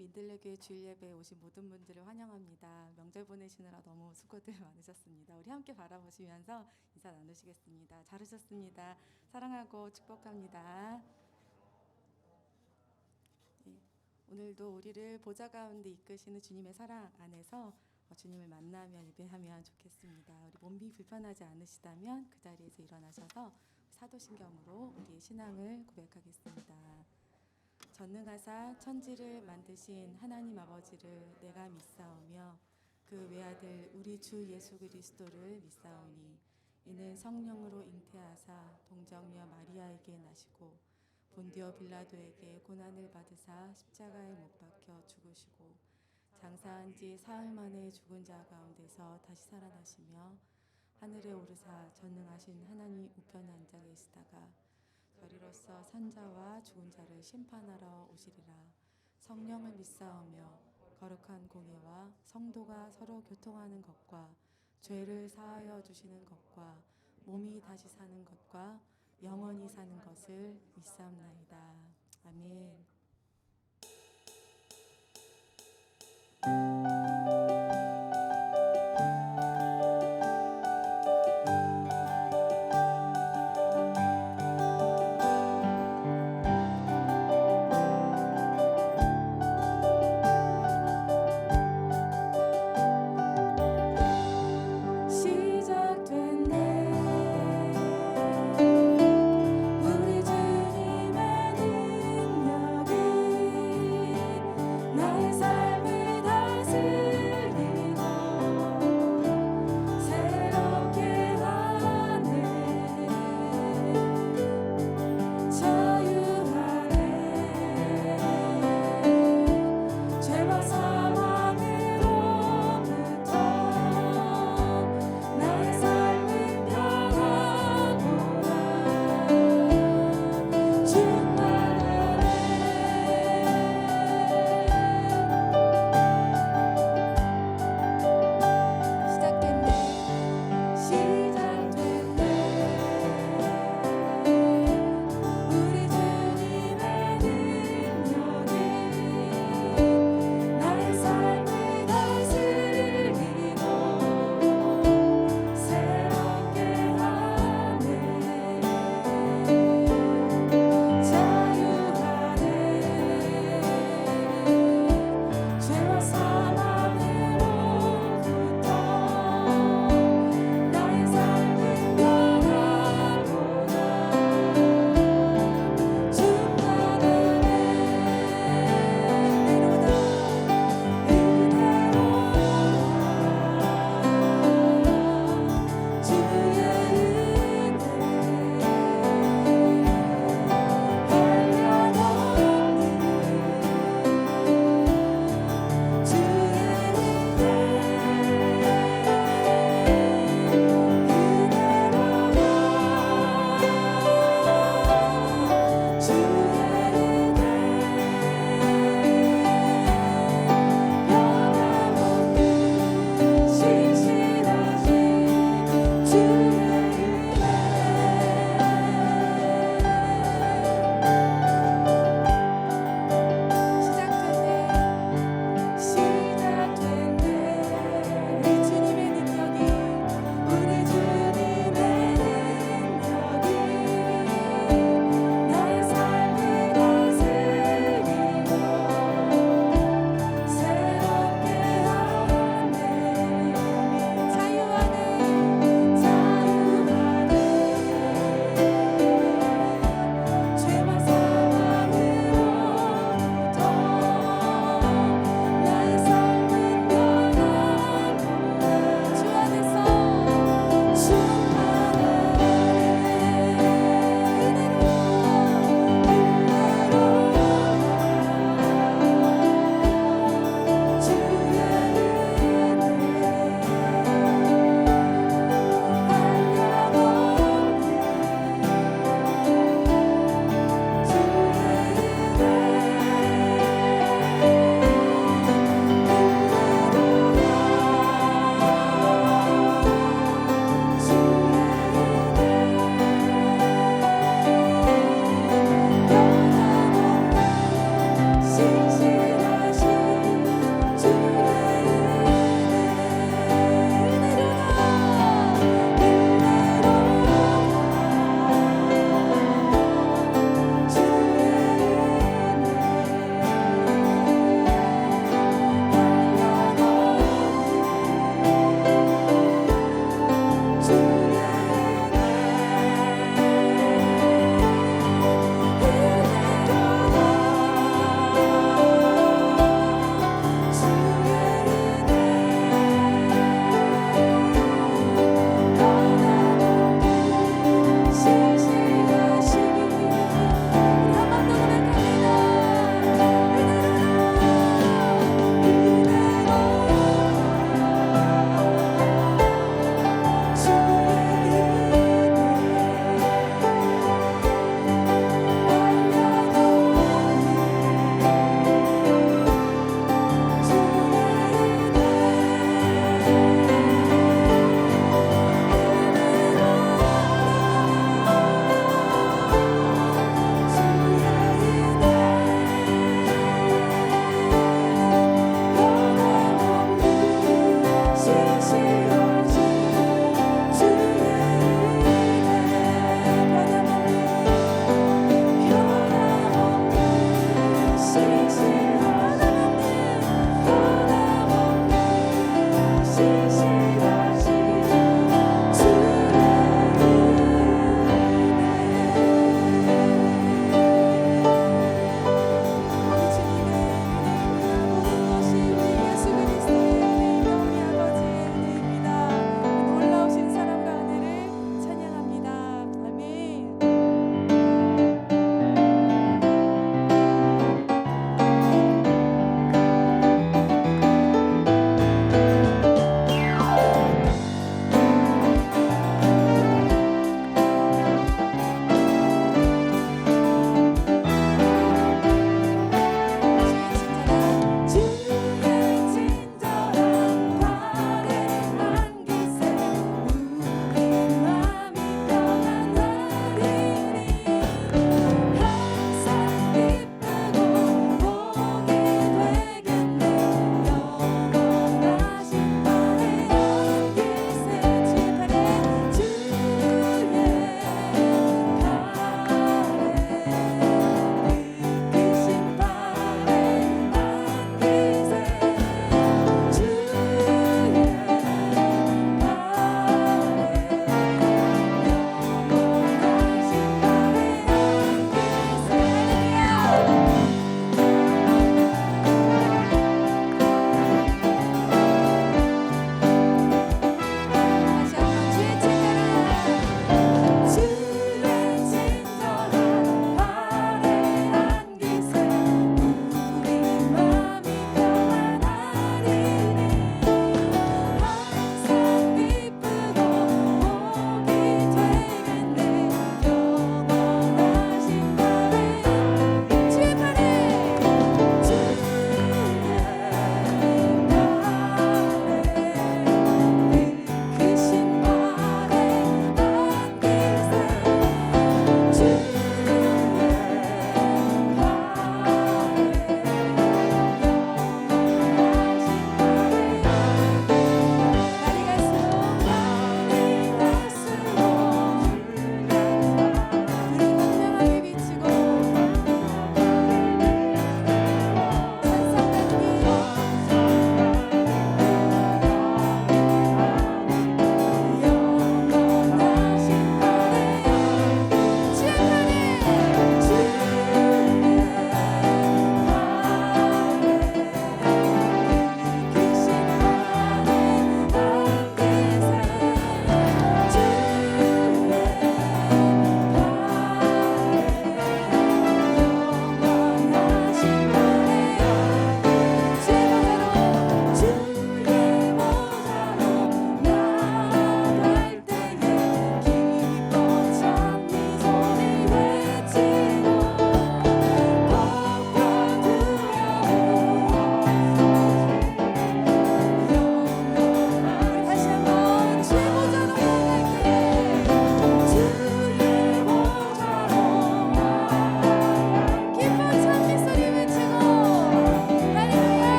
민들레교회 주일예배에 오신 모든 분들을 환영합니다. 명절 보내시느라 너무 수고들 많으셨습니다. 우리 함께 바라보시면서 인사 나누시겠습니다. 잘 오셨습니다. 사랑하고 축복합니다. 네, 오늘도 우리를 보좌 가운데 이끄시는 주님의 사랑 안에서 주님을 만나며 예배하면 좋겠습니다. 우리 몸이 불편하지 않으시다면 그 자리에서 일어나셔서 사도신경으로 우리의 신앙을 고백하겠습니다. 전능하사 천지를 만드신 하나님 아버지를 내가 믿사오며 그 외아들 우리 주 예수 그리스도를 믿사오니 이는 성령으로 잉태하사 동정녀 마리아에게 나시고 본디오 빌라도에게 고난을 받으사 십자가에 못 박혀 죽으시고 장사한 지 사흘 만에 죽은 자 가운데서 다시 살아나시며 하늘에 오르사 전능하신 하나님 우편에 앉아 계시다가 저리로서 산자와 죽은 자를 심판하러 오시리라. 성령을 믿사오며 거룩한 공예와 성도가 서로 교통하는 것과 죄를 사하여 주시는 것과 몸이 다시 사는 것과 영원히 사는 것을 믿사옵나이다. 아멘. 우리 주님의 능력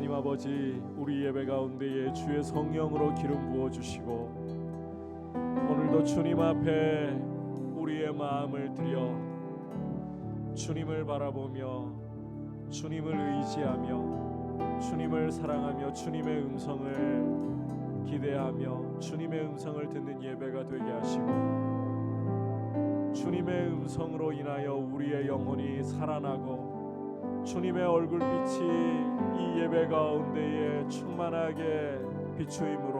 하나님 아버지, 우리 예배 가운데에 주의 성령으로 기름 부어 주시고 오늘도 주님 앞에 우리의 마음을 드려 주님을 바라보며 주님을 의지하며 주님을 사랑하며 주님의 음성을 기대하며 주님의 음성을 듣는 예배가 되게 하시고 주님의 음성으로 인하여 우리의 영혼이 살아나고 주님의 얼굴빛이 이 예배 가운데에 충만하게 비추임으로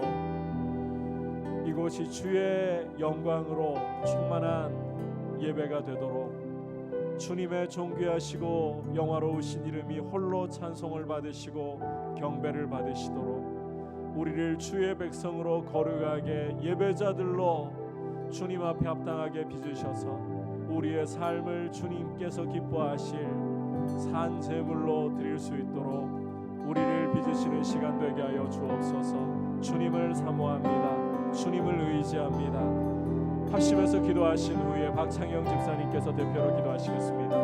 이곳이 주의 영광으로 충만한 예배가 되도록 주님의 존귀하시고 영화로우신 이름이 홀로 찬송을 받으시고 경배를 받으시도록 우리를 주의 백성으로 거룩하게 예배자들로 주님 앞에 합당하게 빚으셔서 우리의 삶을 주님께서 기뻐하실 산 제물로 드릴 수 있도록 우리를 빚으시는 시간 되게 하여 주옵소서. 주님을 사모합니다. 주님을 의지합니다. 합심해서 기도하신 후에 박창영 집사님께서 대표로 기도하시겠습니다.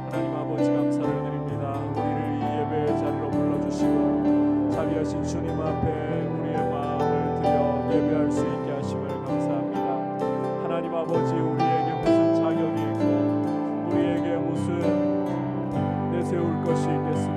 하나님 아버지 감사를 드립니다. 우리를 이 예배의 자리로 불러주시고 자비하신 주님 앞에 우리의 마음을 드려 예배할 수 있게 하심을 감사합니다. 하나님 아버지, 우리에게 무슨 자격이 있고 우리에게 무슨 내세울 것이 있겠습니까?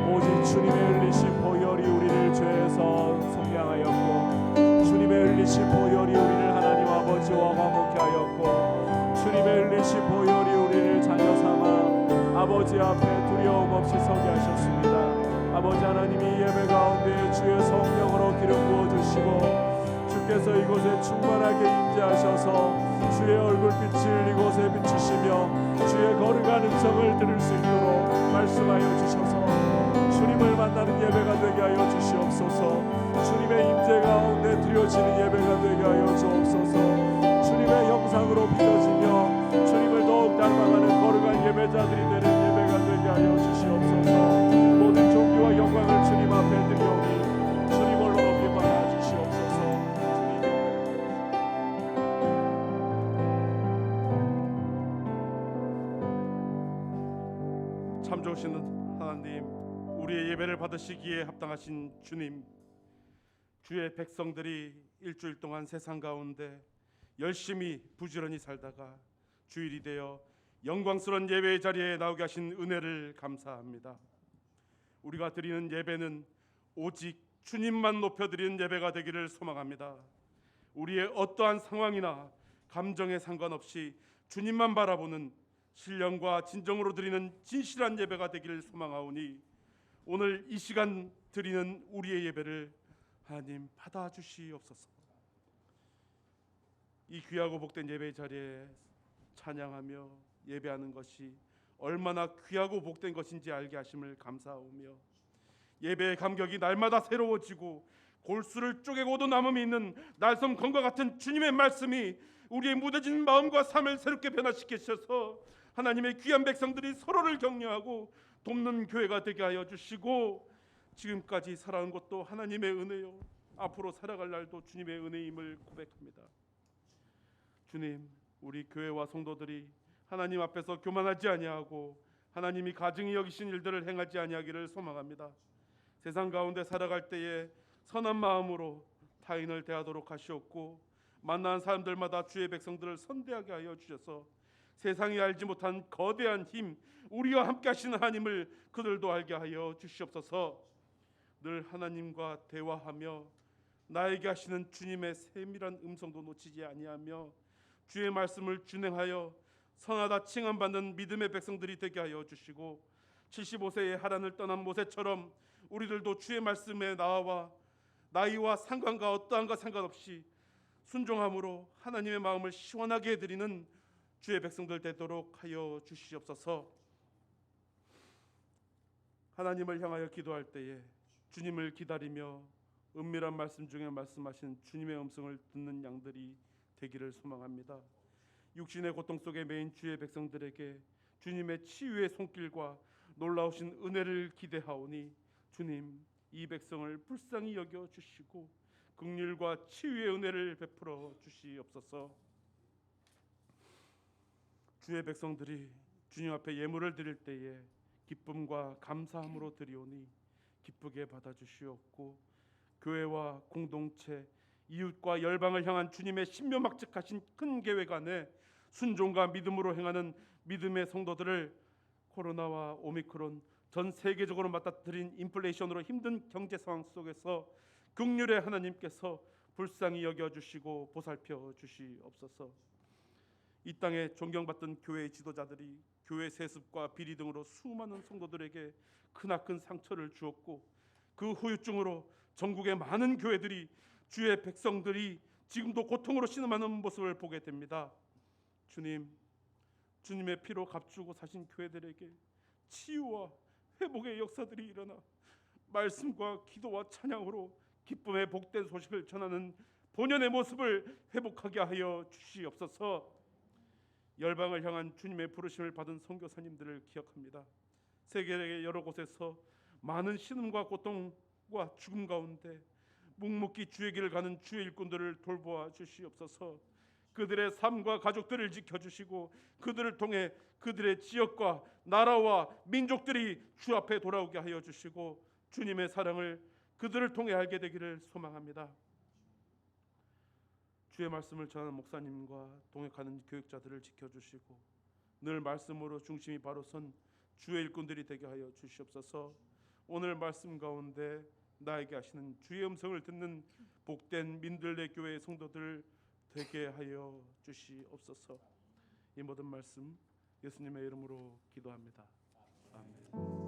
오직 주님의 흘리신 보혈이 우리를 죄에서 속량하였고 주님의 흘리신 보혈이 우리를 하나님 아버지와 화목케 하였고 주님의 흘리신 보혈이 우리를 자녀 삼아 아버지 앞에 두려움 없이 서게 하셨습니다. 아버지 하나님이 예배 가운데 주의 성령으로 기름 부어주시고 주께서 이곳에 충만하게 임재하셔서 주의 얼굴빛을 이곳에 비추시며 주의 거룩한 음성을 들을 수 있도록 말씀하여 주셔서 주님을 만나는 예배가 되게 하여 주시옵소서. 주님의 임재 가운데 드려지는 예배가 되게 하여 주옵소서. 주님의 형상으로 빚어지며 주님을 더욱 닮아가는 거룩한 예배자들이 되는 예배가 되게 하여 주시옵소서. 모든 존귀와 영광을 주님 앞에 드리오니 주님 홀로 높이 받아 주시옵소서. 참 좋으신 하나님, 우리의 예배를 받으시기에 합당하신 주님, 주의 백성들이 일주일 동안 세상 가운데 열심히 부지런히 살다가 주일이 되어 영광스러운 예배의 자리에 나오게 하신 은혜를 감사합니다. 우리가 드리는 예배는 오직 주님만 높여드리는 예배가 되기를 소망합니다. 우리의 어떠한 상황이나 감정에 상관없이 주님만 바라보는 신령과 진정으로 드리는 진실한 예배가 되기를 소망하오니 오늘 이 시간 드리는 우리의 예배를 하나님 받아주시옵소서. 이 귀하고 복된 예배의 자리에 찬양하며 예배하는 것이 얼마나 귀하고 복된 것인지 알게 하심을 감사하오며 예배의 감격이 날마다 새로워지고 골수를 쪼개고도 남음이 있는 날섬검과 같은 주님의 말씀이 우리의 무뎌진 마음과 삶을 새롭게 변화시키셔서 하나님의 귀한 백성들이 서로를 격려하고 돕는 교회가 되게 하여 주시고 지금까지 살아온 것도 하나님의 은혜요 앞으로 살아갈 날도 주님의 은혜임을 고백합니다. 주님, 우리 교회와 성도들이 하나님 앞에서 교만하지 아니하고 하나님이 가증히 여기신 일들을 행하지 아니하기를 소망합니다. 세상 가운데 살아갈 때에 선한 마음으로 타인을 대하도록 하시옵고 만난 사람들마다 주의 백성들을 선대하게 하여 주셔서 세상이 알지 못한 거대한 힘, 우리와 함께 하시는 하나님을 그들도 알게 하여 주시옵소서. 늘 하나님과 대화하며 나에게 하시는 주님의 세밀한 음성도 놓치지 아니하며 주의 말씀을 준행하여 선하다 칭함받는 믿음의 백성들이 되게 하여 주시고 75세의 하란을 떠난 모세처럼 우리들도 주의 말씀에 나이와 상관과 어떠한가 상관없이 순종함으로 하나님의 마음을 시원하게 해드리는 주의 백성들 되도록 하여 주시옵소서. 하나님을 향하여 기도할 때에 주님을 기다리며 은밀한 말씀 중에 말씀하신 주님의 음성을 듣는 양들이 되기를 소망합니다. 육신의 고통 속에 매인 주의 백성들에게 주님의 치유의 손길과 놀라우신 은혜를 기대하오니 주님, 이 백성을 불쌍히 여겨 주시고 긍휼과 치유의 은혜를 베풀어 주시옵소서. 주의 백성들이 주님 앞에 예물을 드릴 때에 기쁨과 감사함으로 드리오니 기쁘게 받아주시옵고 교회와 공동체, 이웃과 열방을 향한 주님의 신묘막측하신 큰 계획 안에 순종과 믿음으로 행하는 믿음의 성도들을 코로나와 오미크론 전 세계적으로 맞닥뜨린 인플레이션으로 힘든 경제 상황 속에서 긍휼의 하나님께서 불쌍히 여겨주시고 보살펴 주시옵소서. 이 땅에 존경받던 교회의 지도자들이 교회 세습과 비리 등으로 수많은 성도들에게 크나큰 상처를 주었고 그 후유증으로 전국의 많은 교회들이 주의 백성들이 지금도 고통으로 신음하는 모습을 보게 됩니다. 주님, 주님의 피로 값주고 사신 교회들에게 치유와 회복의 역사들이 일어나 말씀과 기도와 찬양으로 기쁨의 복된 소식을 전하는 본연의 모습을 회복하게 하여 주시옵소서. 열방을 향한 주님의 부르심을 받은 선교사님들을 기억합니다. 세계의 여러 곳에서 많은 신음과 고통과 죽음 가운데 묵묵히 주의 길을 가는 주의 일꾼들을 돌보아 주시옵소서. 그들의 삶과 가족들을 지켜주시고 그들을 통해 그들의 지역과 나라와 민족들이 주 앞에 돌아오게 하여 주시고 주님의 사랑을 그들을 통해 알게 되기를 소망합니다. 주의 말씀을 전하는 목사님과 동역하는 교육자들을 지켜주시고 늘 말씀으로 중심이 바로 선 주의 일꾼들이 되게 하여 주시옵소서. 오늘 말씀 가운데 나에게 하시는 주의 음성을 듣는 복된 민들레 교회의 성도들 되게 하여 주시옵소서. 이 모든 말씀 예수님의 이름으로 기도합니다. 아멘.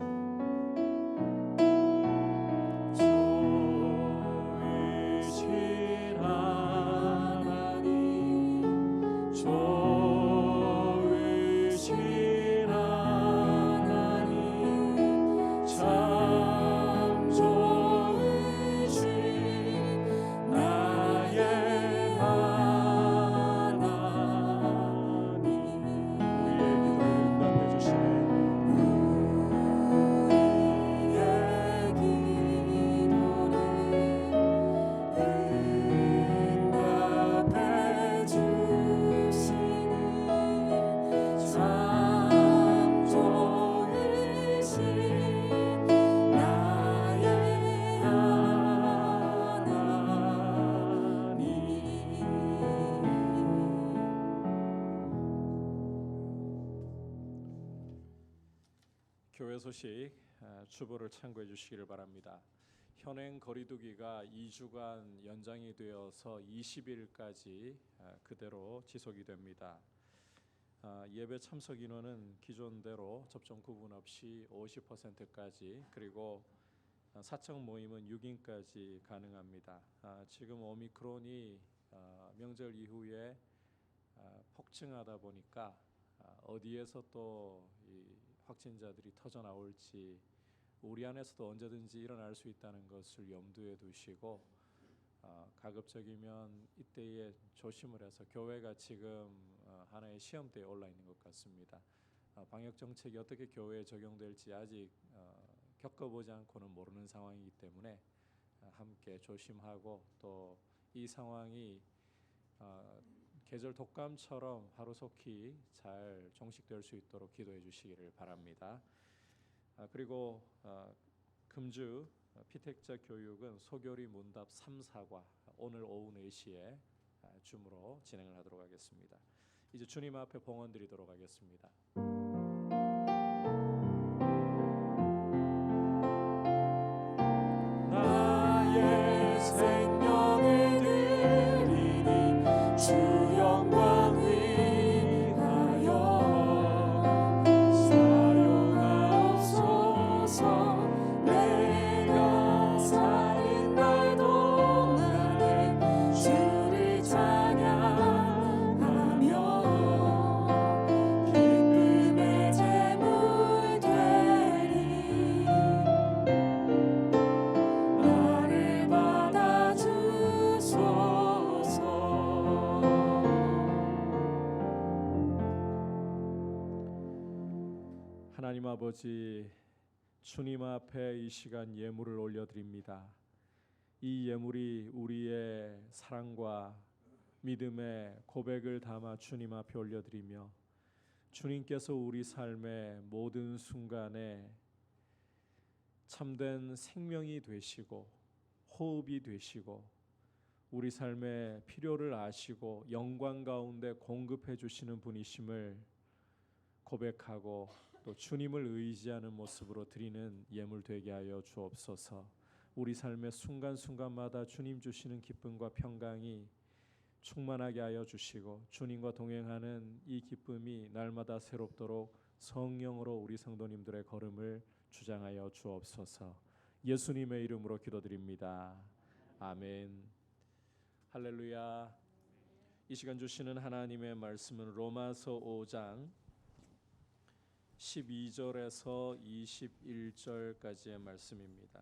교회 소식 주보를 참고해 주시기를 바랍니다. 현행 거리두기가 2주간 연장이 되어서 20일까지 그대로 지속이 됩니다. 예배 참석 인원은 기존대로 접종 구분 없이 50%까지 그리고 사적 모임은 6인까지 가능합니다. 지금 오미크론이 명절 이후에 폭증하다 보니까 어디에서 또 이 확진자들이 터져 나올지 우리 안에서도 언제든지 일어날 수 있다는 것을 염두에 두시고 가급적이면 이때에 조심을 해서 교회가 지금 하나의 시험대에 올라 있는 것 같습니다. 방역 정책이 어떻게 교회에 적용될지 아직 겪어보지 않고는 모르는 상황이기 때문에 함께 조심하고 또 이 상황이 계절 독감처럼 하루속히 잘 종식될 수 있도록 기도해 주시기를 바랍니다. 그리고 금주 피택자 교육은 소교리 문답 3, 4과 오늘 오후 4시에 줌으로 진행을 하도록 하겠습니다. 이제 주님 앞에 봉헌 드리도록 하겠습니다. 나의 생명을 드리니 주 영광 위하여 사용하옵소서. 내가 사는 날 동안에 주를 찬양하며 기쁨의 제물 되리. 나를 받아주소서. 하나님 아버지, 주님 앞에 이 시간 예물을 올려드립니다. 이 예물이 우리의 사랑과 믿음의 고백을 담아 주님 앞에 올려드리며 주님께서 우리 삶의 모든 순간에 참된 생명이 되시고 호흡이 되시고 우리 삶의 필요를 아시고 영광 가운데 공급해 주시는 분이심을 고백하고 또 주님을 의지하는 모습으로 드리는 예물 되게 하여 주옵소서. 우리 삶의 순간순간마다 주님 주시는 기쁨과 평강이 충만하게 하여 주시고 주님과 동행하는 이 기쁨이 날마다 새롭도록 성령으로 우리 성도님들의 걸음을 주장하여 주옵소서. 예수님의 이름으로 기도드립니다. 아멘. 할렐루야. 이 시간 주시는 하나님의 말씀은 로마서 5장 12절에서 21절까지의 말씀입니다.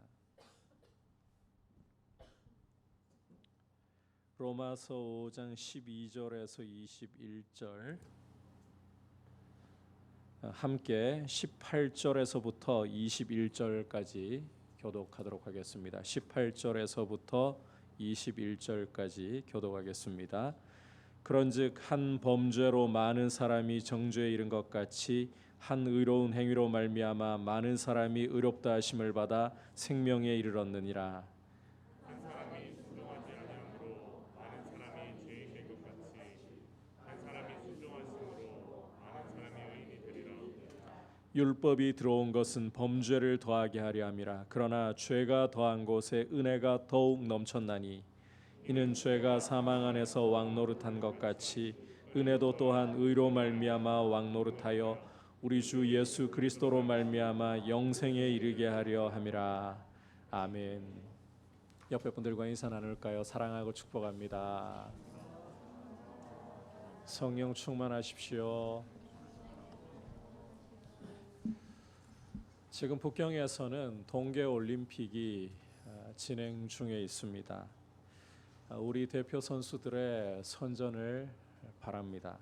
로마서 5장 12절에서 21절, 함께 18절에서부터 21절까지 교독하도록 하겠습니다. 18절에서부터 21절까지 교독하겠습니다. 그런즉 한 범죄로 많은 사람이 정죄에 이른 것 같이 한 의로운 행위로 말미암아 많은 사람이 의롭다 하심을 받아 생명에 이르렀느니라. 한 사람이 순종하지 아니함으로 많은 사람이 죄인 된 것 같이 한 사람이 순종하심으로 많은 사람이 의인이 되리라. 율법이 들어온 것은 범죄를 더하게 하려 함이라. 그러나 죄가 더한 곳에 은혜가 더욱 넘쳤나니 이는 죄가 사망 안에서 왕노릇한 것 같이 은혜도 또한 의로 말미암아 왕노릇하여 우리 주 예수 그리스도로 말미암아 영생에 이르게 하려 함이라. 아멘. 옆에 분들과 인사 나눌까요? 사랑하고 축복합니다. 성령 충만하십시오. 지금 북경에서는 동계 올림픽이 진행 중에 있습니다. 우리 대표 선수들의 선전을 바랍니다.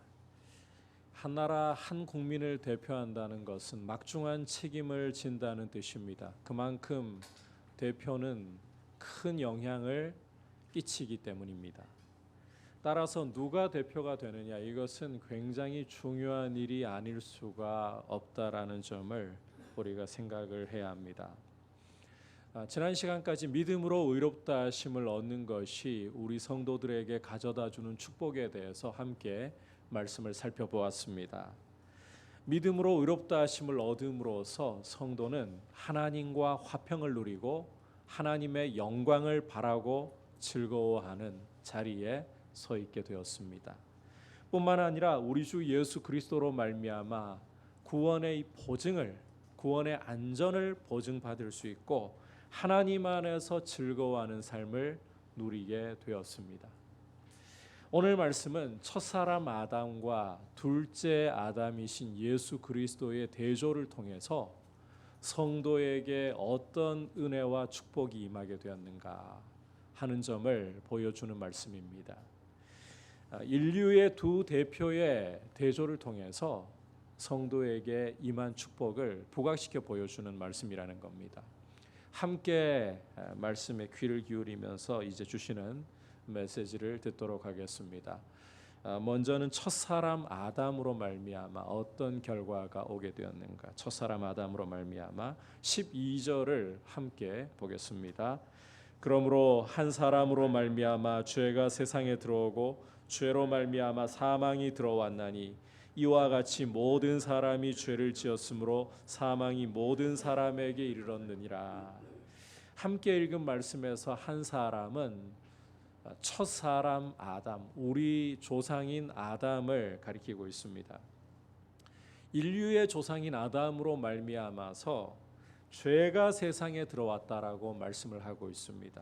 한 나라 한 국민을 대표한다는 것은 막중한 책임을 진다는 뜻입니다. 그만큼 대표는 큰 영향을 끼치기 때문입니다. 따라서 누가 대표가 되느냐, 이것은 굉장히 중요한 일이 아닐 수가 없다라는 점을 우리가 생각을 해야 합니다. 지난 시간까지 믿음으로 의롭다 하심을 얻는 것이 우리 성도들에게 가져다 주는 축복에 대해서 함께 말씀을 살펴보았습니다. 믿음으로 의롭다 하심을 얻음으로써 성도는 하나님과 화평을 누리고 하나님의 영광을 바라고 즐거워하는 자리에 서 있게 되었습니다. 뿐만 아니라 우리 주 예수 그리스도로 말미암아 구원의 보증을, 구원의 안전을 보증받을 수 있고 하나님 안에서 즐거워하는 삶을 누리게 되었습니다. 오늘 말씀은 첫사람 아담과 둘째 아담이신 예수 그리스도의 대조를 통해서 성도에게 어떤 은혜와 축복이 임하게 되었는가 하는 점을 보여주는 말씀입니다. 인류의 두 대표의 대조를 통해서 성도에게 임한 축복을 부각시켜 보여주는 말씀이라는 겁니다. 함께 말씀에 귀를 기울이면서 이제 주시는 메시지를 듣도록 하겠습니다. 먼저는 첫사람 아담으로 말미암아 어떤 결과가 오게 되었는가, 첫사람 아담으로 말미암아 12절을 함께 보겠습니다. 그러므로 한 사람으로 말미암아 죄가 세상에 들어오고 죄로 말미암아 사망이 들어왔나니 이와 같이 모든 사람이 죄를 지었으므로 사망이 모든 사람에게 이르렀느니라. 함께 읽은 말씀에서 한 사람은 첫사람 아담, 우리 조상인 아담을 가리키고 있습니다. 인류의 조상인 아담으로 말미암아서 죄가 세상에 들어왔다라고 말씀을 하고 있습니다.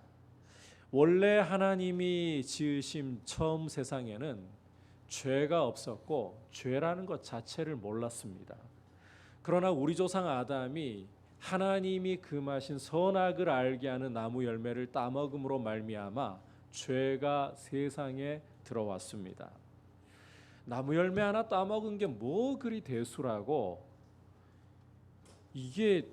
원래 하나님이 지으신 처음 세상에는 죄가 없었고 죄라는 것 자체를 몰랐습니다. 그러나 우리 조상 아담이 하나님이 금하신 선악을 알게 하는 나무 열매를 따먹음으로 말미암아 죄가 세상에 들어왔습니다. 나무 열매 하나 따먹은 게 뭐 그리 대수라고 이게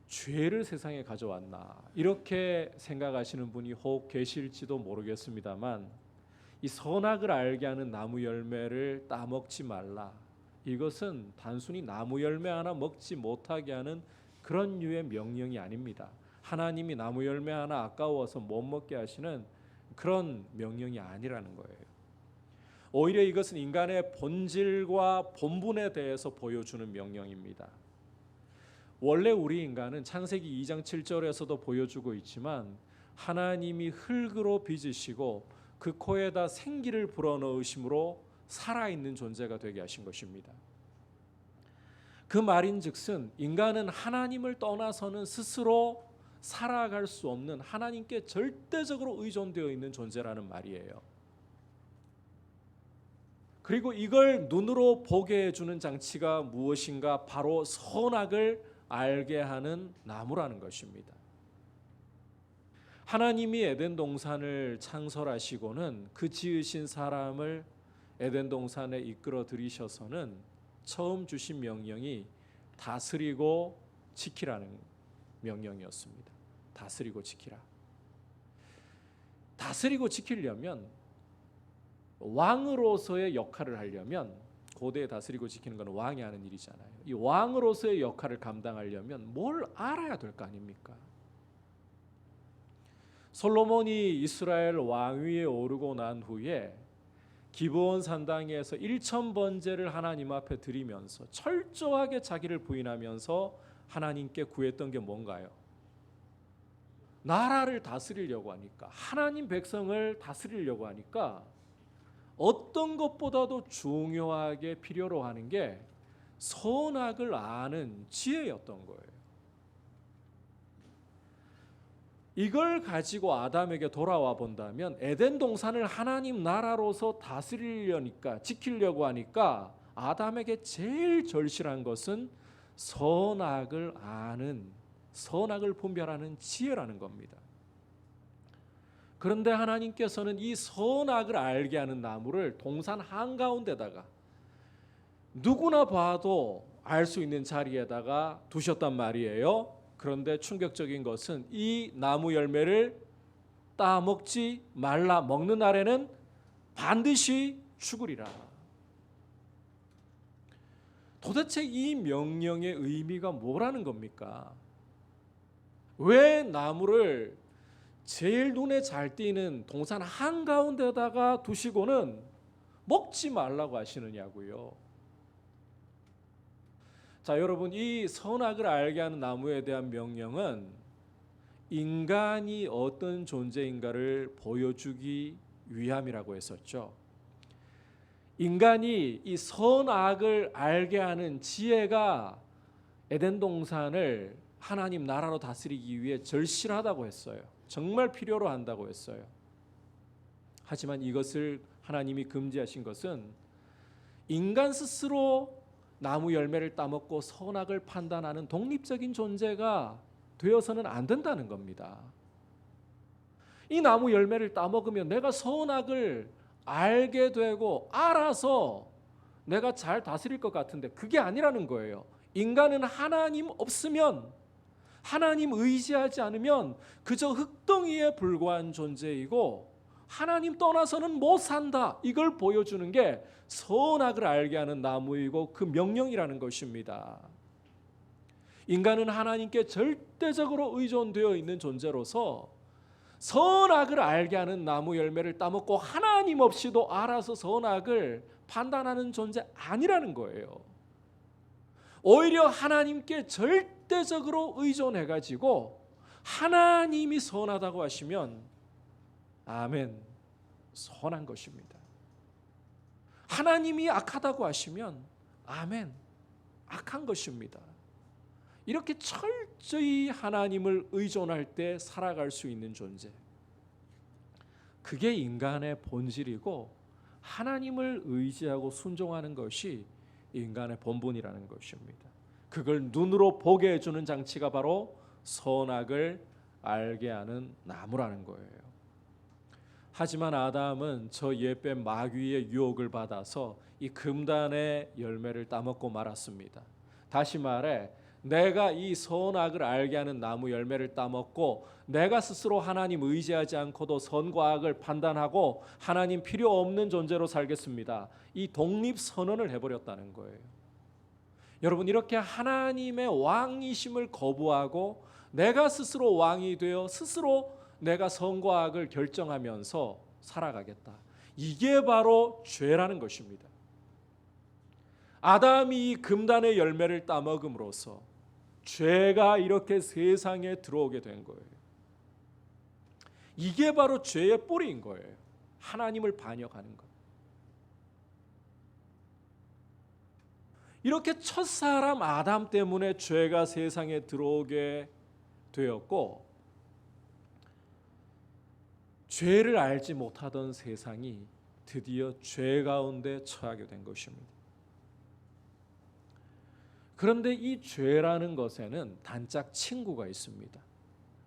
죄를 세상에 가져왔나, 이렇게 생각하시는 분이 혹 계실지도 모르겠습니다만, 이 선악을 알게 하는 나무 열매를 따먹지 말라, 이것은 단순히 나무 열매 하나 먹지 못하게 하는 그런 류의 명령이 아닙니다. 하나님이 나무 열매 하나 아까워서 못 먹게 하시는 그런 명령이 아니라는 거예요. 오히려 이것은 인간의 본질과 본분에 대해서 보여주는 명령입니다. 원래 우리 인간은 창세기 2장 7절에서도 보여주고 있지만 하나님이 흙으로 빚으시고 그 코에다 생기를 불어넣으심으로 살아있는 존재가 되게 하신 것입니다. 그 말인즉슨 인간은 하나님을 떠나서는 스스로 살아갈 수 없는 하나님께 절대적으로 의존되어 있는 존재라는 말이에요. 그리고 이걸 눈으로 보게 해주는 장치가 무엇인가? 바로 선악을 알게 하는 나무라는 것입니다. 하나님이 에덴 동산을 창설하시고는 그 지으신 사람을 에덴 동산에 이끌어 들이셔서는 처음 주신 명령이 다스리고 지키라는 명령이었습니다. 다스리고 지키라. 다스리고 지키려면 왕으로서의 역할을 하려면 고대에 다스리고 지키는 건 왕이 하는 일이잖아요. 이 왕으로서의 역할을 감당하려면 뭘 알아야 될 거 아닙니까? 솔로몬이 이스라엘 왕위에 오르고 난 후에 기브온 산당에서 1000번제를 하나님 앞에 드리면서 철저하게 자기를 부인하면서 하나님께 구했던 게 뭔가요? 나라를 다스리려고 하니까, 하나님 백성을 다스리려고 하니까 어떤 것보다도 중요하게 필요로 하는 게 선악을 아는 지혜였던 거예요. 이걸 가지고 아담에게 돌아와 본다면 에덴 동산을 하나님 나라로서 다스리려니까, 지키려고 하니까 아담에게 제일 절실한 것은 선악을 아는, 선악을 분별하는 지혜라는 겁니다. 그런데 하나님께서는 이 선악을 알게 하는 나무를 동산 한가운데다가 누구나 봐도 알 수 있는 자리에다가 두셨단 말이에요. 그런데 충격적인 것은 이 나무 열매를 따먹지 말라, 먹는 날에는 반드시 죽으리라. 도대체 이 명령의 의미가 뭐라는 겁니까? 왜 나무를 제일 눈에 잘 띄는 동산 한가운데다가 두시고는 먹지 말라고 하시느냐고요. 자, 여러분, 이 선악을 알게 하는 나무에 대한 명령은 인간이 어떤 존재인가를 보여주기 위함이라고 했었죠. 인간이 이 선악을 알게 하는 지혜가 에덴 동산을 하나님 나라로 다스리기 위해 절실하다고 했어요. 정말 필요로 한다고 했어요. 하지만 이것을 하나님이 금지하신 것은 인간 스스로 나무 열매를 따먹고 선악을 판단하는 독립적인 존재가 되어서는 안 된다는 겁니다. 이 나무 열매를 따먹으면 내가 선악을 알게 되고 알아서 내가 잘 다스릴 것 같은데 그게 아니라는 거예요. 인간은 하나님 없으면, 하나님 의지하지 않으면 그저 흙덩이에 불과한 존재이고 하나님 떠나서는 못 산다. 이걸 보여주는 게 선악을 알게 하는 나무이고 그 명령이라는 것입니다. 인간은 하나님께 절대적으로 의존되어 있는 존재로서 선악을 알게 하는 나무 열매를 따먹고 하나님 없이도 알아서 선악을 판단하는 존재 아니라는 거예요. 오히려 하나님께 절대적으로 의존해가지고 하나님이 선하다고 하시면 아멘, 선한 것입니다. 하나님이 악하다고 하시면 아멘, 악한 것입니다. 이렇게 철저히 하나님을 의존할 때 살아갈 수 있는 존재, 그게 인간의 본질이고 하나님을 의지하고 순종하는 것이 인간의 본분이라는 것입니다. 그걸 눈으로 보게 해주는 장치가 바로 선악을 알게 하는 나무라는 거예요. 하지만 아담은 저 옛뱀 마귀의 유혹을 받아서 이 금단의 열매를 따먹고 말았습니다. 다시 말해 내가 이 선악을 알게 하는 나무 열매를 따먹고 내가 스스로 하나님 의지하지 않고도 선과 악을 판단하고 하나님 필요 없는 존재로 살겠습니다. 이 독립선언을 해버렸다는 거예요. 여러분, 이렇게 하나님의 왕이심을 거부하고 내가 스스로 왕이 되어 스스로 내가 선과 악을 결정하면서 살아가겠다. 이게 바로 죄라는 것입니다. 아담이 이 금단의 열매를 따먹음으로써 죄가 이렇게 세상에 들어오게 된 거예요. 이게 바로 죄의 뿌리인 거예요. 하나님을 반역하는 것. 이렇게 첫사람 아담 때문에 죄가 세상에 들어오게 되었고, 죄를 알지 못하던 세상이 드디어 죄 가운데 처하게 된 것입니다. 그런데 이 죄라는 것에는 단짝 친구가 있습니다.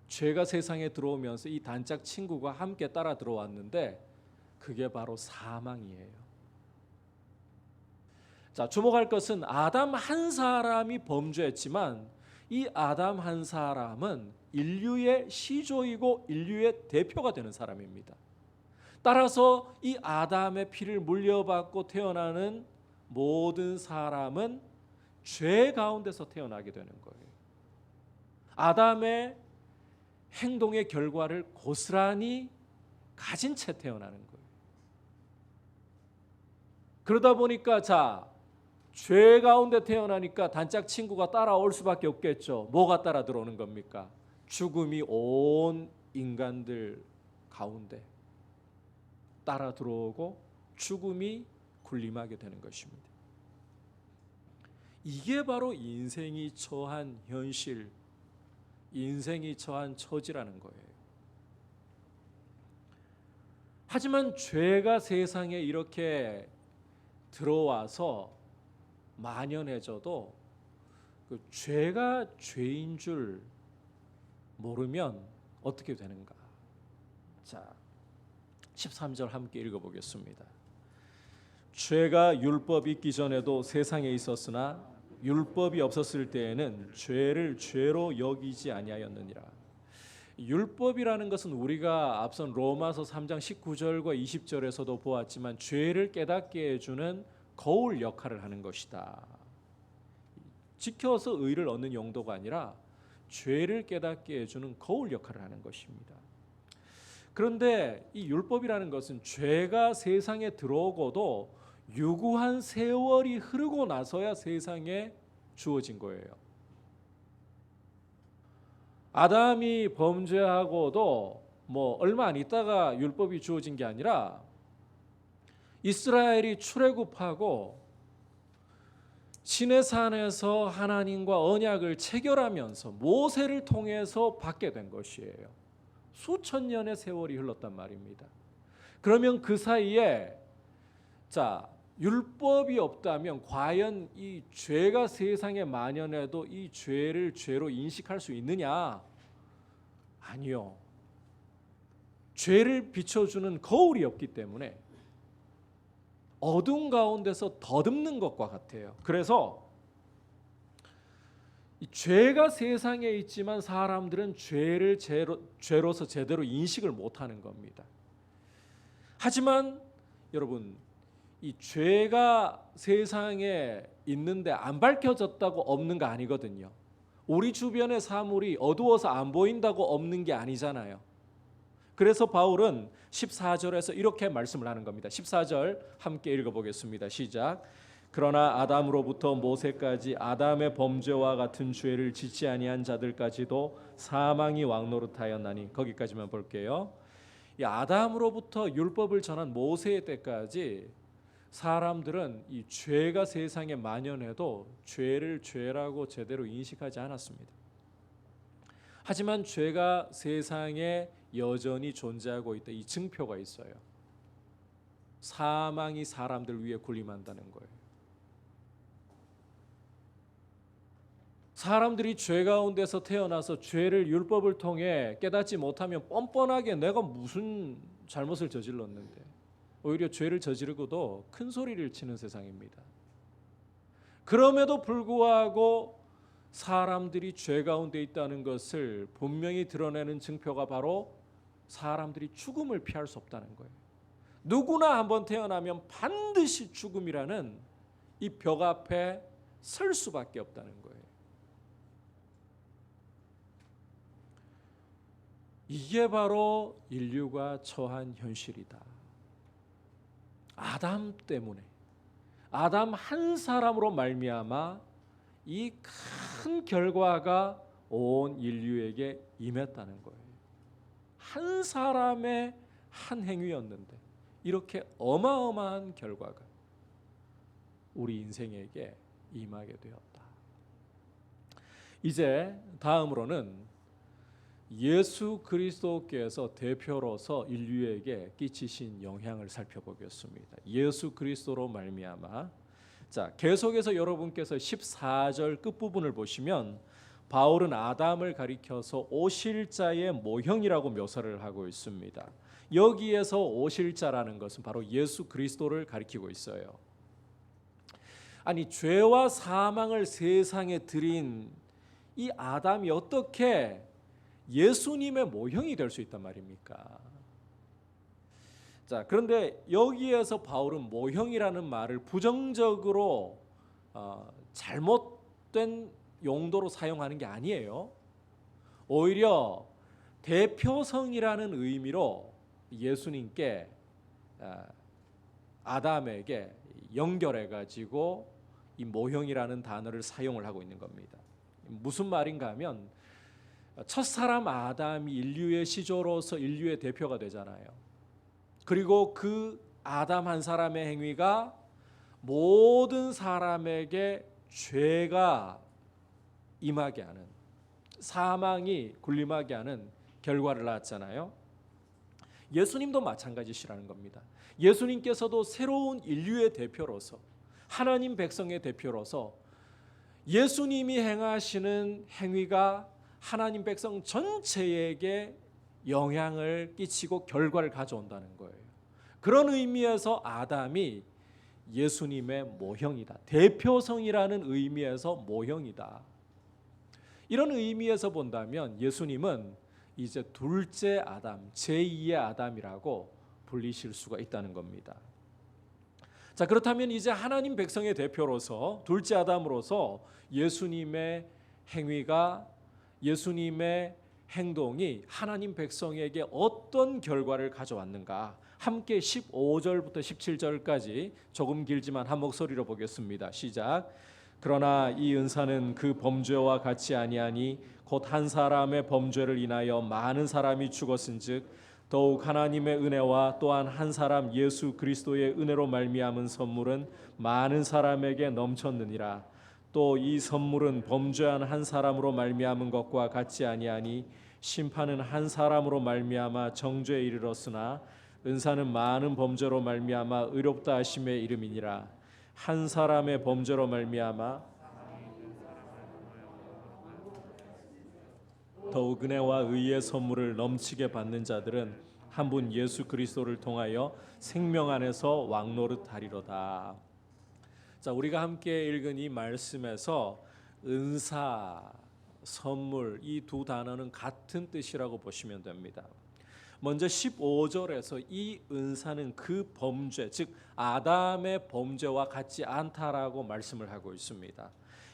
죄가 세상에 들어오면서 이 단짝 친구가 함께 따라 들어왔는데 그게 바로 사망이에요. 자, 주목할 것은 아담 한 사람이 범죄했지만 이 아담 한 사람은 인류의 시조이고 인류의 대표가 되는 사람입니다. 따라서 이 아담의 피를 물려받고 태어나는 모든 사람은 죄 가운데서 태어나게 되는 거예요. 아담의 행동의 결과를 고스란히 가진 채 태어나는 거예요. 그러다 보니까 죄 가운데 태어나니까 단짝 친구가 따라올 수밖에 없겠죠. 뭐가 따라 들어오는 겁니까? 죽음이 온 인간들 가운데 따라 들어오고 죽음이 군림하게 되는 것입니다. 이게 바로 인생이 처한 현실, 인생이 처한 처지라는 거예요. 하지만 죄가 세상에 이렇게 들어와서 만연해져도 그 죄가 죄인 줄 모르면 어떻게 되는가? 자, 13절 함께 읽어보겠습니다. 죄가 율법이 있기 전에도 세상에 있었으나 율법이 없었을 때에는 죄를 죄로 여기지 아니하였느니라. 율법이라는 것은 우리가 앞선 로마서 3장 19절과 20절에서도 보았지만 죄를 깨닫게 해주는 거울 역할을 하는 것이다. 지켜서 의를 얻는 용도가 아니라 죄를 깨닫게 해주는 거울 역할을 하는 것입니다. 그런데 이 율법이라는 것은 죄가 세상에 들어오고도 유구한 세월이 흐르고 나서야 세상에 주어진 거예요. 아담이 범죄하고도 얼마 안 있다가 율법이 주어진 게 아니라 이스라엘이 출애굽하고 시내산에서 하나님과 언약을 체결하면서 모세를 통해서 받게 된 것이에요. 수천 년의 세월이 흘렀단 말입니다. 그러면 그 사이에 율법이 없다면 과연 이 죄가 세상에 만연해도 이 죄를 죄로 인식할 수 있느냐? 아니요. 죄를 비춰주는 거울이 없기 때문에 어둠 가운데서 더듬는 것과 같아요. 그래서 이 죄가 세상에 있지만 사람들은 죄를 죄로서 제대로 인식을 못하는 겁니다. 하지만 여러분, 이 죄가 세상에 있는데 안 밝혀졌다고 없는 거 아니거든요. 우리 주변의 사물이 어두워서 안 보인다고 없는 게 아니잖아요. 그래서 바울은 14절에서 이렇게 말씀을 하는 겁니다. 14절 함께 읽어보겠습니다. 시작. 그러나 아담으로부터 모세까지 아담의 범죄와 같은 죄를 짓지 아니한 자들까지도 사망이 왕노릇하였나니. 거기까지만 볼게요. 이 아담으로부터 율법을 전한 모세의 때까지 사람들은 이 죄가 세상에 만연해도 죄를 죄라고 제대로 인식하지 않았습니다. 하지만 죄가 세상에 여전히 존재하고 있다. 이 증표가 있어요. 사망이 사람들 위에 군림한다는 거예요. 사람들이 죄 가운데서 태어나서 죄를 율법을 통해 깨닫지 못하면 뻔뻔하게 내가 무슨 잘못을 저질렀는데 오히려 죄를 저지르고도 큰 소리를 치는 세상입니다. 그럼에도 불구하고 사람들이 죄 가운데 있다는 것을 분명히 드러내는 증표가 바로 사람들이 죽음을 피할 수 없다는 거예요. 누구나 한번 태어나면 반드시 죽음이라는 이 벽 앞에 설 수밖에 없다는 거예요. 이게 바로 인류가 처한 현실이다. 아담 때문에, 아담 한 사람으로 말미암아 이 큰 결과가 온 인류에게 임했다는 거예요. 한 사람의 한 행위였는데 이렇게 어마어마한 결과가 우리 인생에게 임하게 되었다. 이제 다음으로는 예수 그리스도께서 대표로서 인류에게 끼치신 영향을 살펴보겠습니다. 예수 그리스도로 말미암아, 자, 계속해서 여러분께서 14절 끝부분을 보시면 바울은 아담을 가리켜서 오실 자의 모형이라고 묘사를 하고 있습니다. 여기에서 오실 자라는 것은 바로 예수 그리스도를 가리키고 있어요. 아니, 죄와 사망을 세상에 들인 이 아담이 어떻게 예수님의 모형이 될 수 있단 말입니까? 자, 그런데 여기에서 바울은 모형이라는 말을 부정적으로 잘못된 용도로 사용하는 게 아니에요. 오히려 대표성이라는 의미로 예수님께 아담에게 연결해 가지고 이 모형이라는 단어를 사용을 하고 있는 겁니다. 무슨 말인가 하면 첫사람 아담이 인류의 시조로서 인류의 대표가 되잖아요. 그리고 그 아담 한 사람의 행위가 모든 사람에게 죄가 임하게 하는, 사망이 군림하게 하는 결과를 낳았잖아요. 예수님도 마찬가지시라는 겁니다. 예수님께서도 새로운 인류의 대표로서, 하나님 백성의 대표로서 예수님이 행하시는 행위가 하나님 백성 전체에게 영향을 끼치고 결과를 가져온다는 거예요. 그런 의미에서 아담이 예수님의 모형이다. 대표성이라는 의미에서 모형이다. 이런 의미에서 본다면 예수님은 이제 둘째 아담, 제2의 아담이라고 불리실 수가 있다는 겁니다. 자, 그렇다면 이제 하나님 백성의 대표로서 둘째 아담으로서 예수님의 행위가, 예수님의 행동이 하나님 백성에게 어떤 결과를 가져왔는가, 함께 15절부터 17절까지 조금 길지만 한 목소리로 보겠습니다. 시작. 그러나 이 은사는 그 범죄와 같이 아니하니 곧 한 사람의 범죄를 인하여 많은 사람이 죽었은즉 더욱 하나님의 은혜와 또한 한 사람 예수 그리스도의 은혜로 말미암은 선물은 많은 사람에게 넘쳤느니라. 또 이 선물은 범죄한 한 사람으로 말미암은 것과 같이 아니하니 심판은 한 사람으로 말미암아 정죄에 이르렀으나 은사는 많은 범죄로 말미암아 의롭다 하심의 이름이니라. 한 사람의 범죄로 말미암아 더욱 은혜와 의의 선물을 넘치게 받는 자들은 한 분 예수 그리스도를 통하여 생명 안에서 왕노릇하리로다. 자, 우리가 함께 읽은 이 말씀에서 은사, 선물, 이 두 단어는 같은 뜻이라고 보시면 됩니다. 먼저 15절에서 이 은사는 그 범죄, 즉 아담의 범죄와 같지 않다라고 말씀을 하고 있습니다.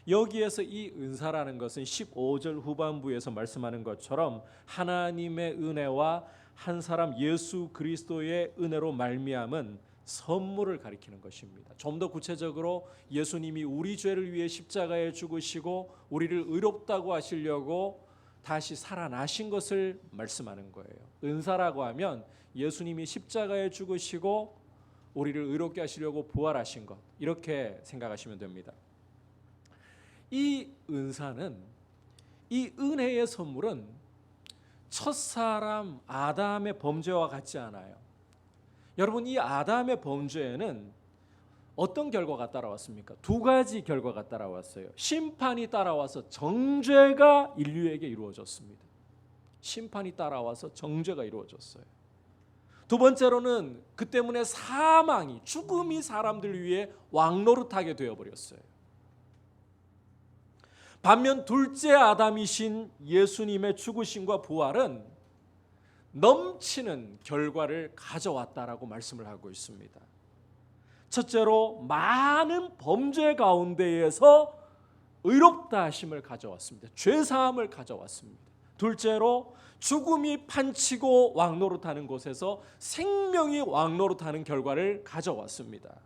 여기에서 이 은사라는 것은 15절 후반부에서 말씀하는 것처럼 하나님의 은혜와 한 사람 예수 그리스도의 은혜로 말미암은 선물을 가리키는 것입니다. 좀 더 구체적으로 예수님이 우리 죄를 위해 십자가에 죽으시고 우리를 의롭다고 하시려고 다시 살아나신 것을 말씀하는 거예요. 은사라고 하면 예수님이 십자가에 죽으시고 우리를 의롭게 하시려고 부활하신 것, 이렇게 생각하시면 됩니다. 이 은사는, 이 은혜의 선물은 첫사람 아담의 범죄와 같지 않아요. 여러분, 이 아담의 범죄에는 어떤 결과가 따라왔습니까? 두 가지 결과가 따라왔어요. 심판이 따라와서 정죄가 인류에게 이루어졌습니다. 심판이 따라와서 정죄가 이루어졌어요. 두 번째로는 그 때문에 사망이, 죽음이 사람들 위해 왕노릇하게 되어버렸어요. 반면 둘째 아담이신 예수님의 죽으심과 부활은 넘치는 결과를 가져왔다라고 말씀을 하고 있습니다. 첫째로 많은 범죄 가운데에서 의롭다 하심을 가져왔습니다. 죄 사함을 가져왔습니다. 둘째로 죽음이 판치고 왕노릇하는 곳에서 생명이 왕노릇하는 결과를 가져왔습니다.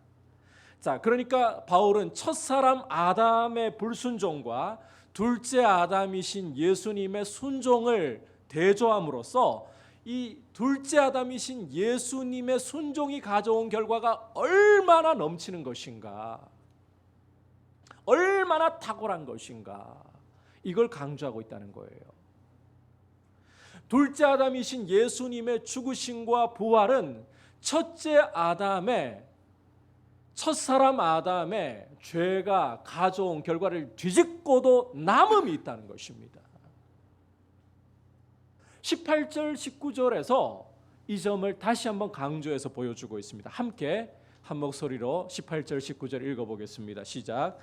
자, 그러니까 바울은 첫사람 아담의 불순종과 둘째 아담이신 예수님의 순종을 대조함으로써 이 둘째 아담이신 예수님의 순종이 가져온 결과가 얼마나 넘치는 것인가, 얼마나 탁월한 것인가, 이걸 강조하고 있다는 거예요. 둘째 아담이신 예수님의 죽으심과 부활은 첫째 아담의, 첫사람 아담의 죄가 가져온 결과를 뒤집고도 남음이 있다는 것입니다. 18절 19절에서 이 점을 다시 한번 강조해서 보여주고 있습니다. 함께 한 목소리로 18절 19절 읽어보겠습니다. 시작.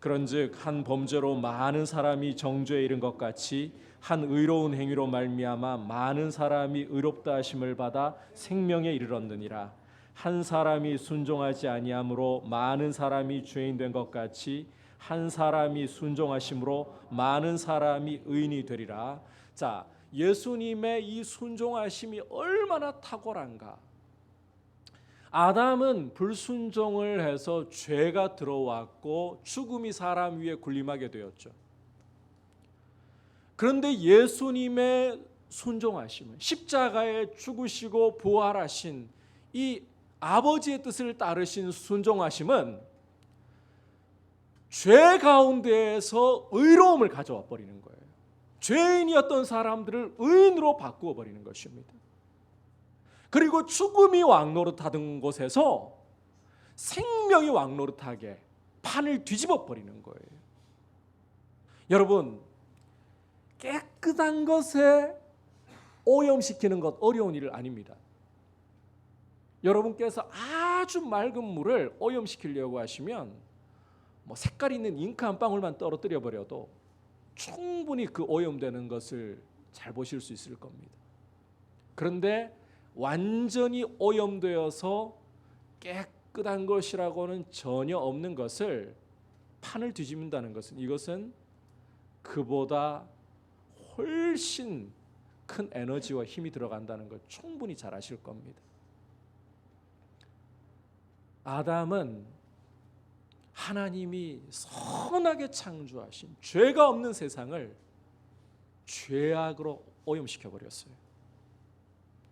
그런즉 한 범죄로 많은 사람이 정죄에 이른 것 같이 한 의로운 행위로 말미암아 많은 사람이 의롭다 하심을 받아 생명에 이르렀느니라. 한 사람이 순종하지 아니함으로 많은 사람이 죄인 된 것 같이 한 사람이 순종하심으로 많은 사람이 의인이 되리라. 자, 예수님의 이 순종하심이 얼마나 탁월한가. 아담은 불순종을 해서 죄가 들어왔고 죽음이 사람 위에 군림하게 되었죠. 그런데 예수님의 순종하심은, 십자가에 죽으시고 부활하신 이 아버지의 뜻을 따르신 순종하심은 죄 가운데에서 의로움을 가져와 버리는 거예요. 죄인이었던 사람들을 의인으로 바꾸어 버리는 것입니다. 그리고 죽음이 왕노릇하던 곳에서 생명이 왕노릇하게 판을 뒤집어 버리는 거예요. 여러분, 깨끗한 것에 오염시키는 것 어려운 일 아닙니다. 여러분께서 아주 맑은 물을 오염시키려고 하시면 색깔 있는 잉크 한 방울만 떨어뜨려 버려도 충분히 그 오염되는 것을 잘 보실 수 있을 겁니다. 그런데 완전히 오염되어서 깨끗한 것이라고는 전혀 없는 것을 판을 뒤집는다는 것은, 이것은 그보다 훨씬 큰 에너지와 힘이 들어간다는 걸 충분히 잘 아실 겁니다. 아담은 하나님이 선하게 창조하신 죄가 없는 세상을 죄악으로 오염시켜 버렸어요.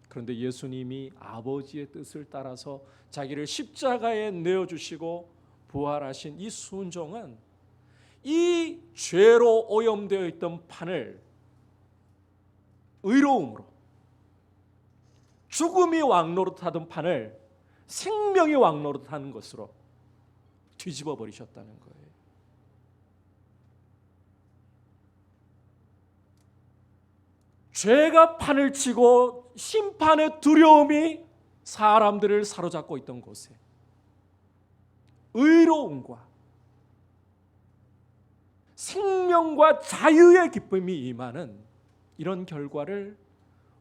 그런데 예수님이 아버지의 뜻을 따라서 자기를 십자가에 내어주시고 부활하신 이 순종은 이 죄로 오염되어 있던 판을 의로움으로, 죽음이 왕노릇하던 판을 생명이 왕노릇하는 것으로 뒤집어 버리셨다는 거예요. 죄가 판을 치고 심판의 두려움이 사람들을 사로잡고 있던 곳에 의로움과 생명과 자유의 기쁨이 임하는 이런 결과를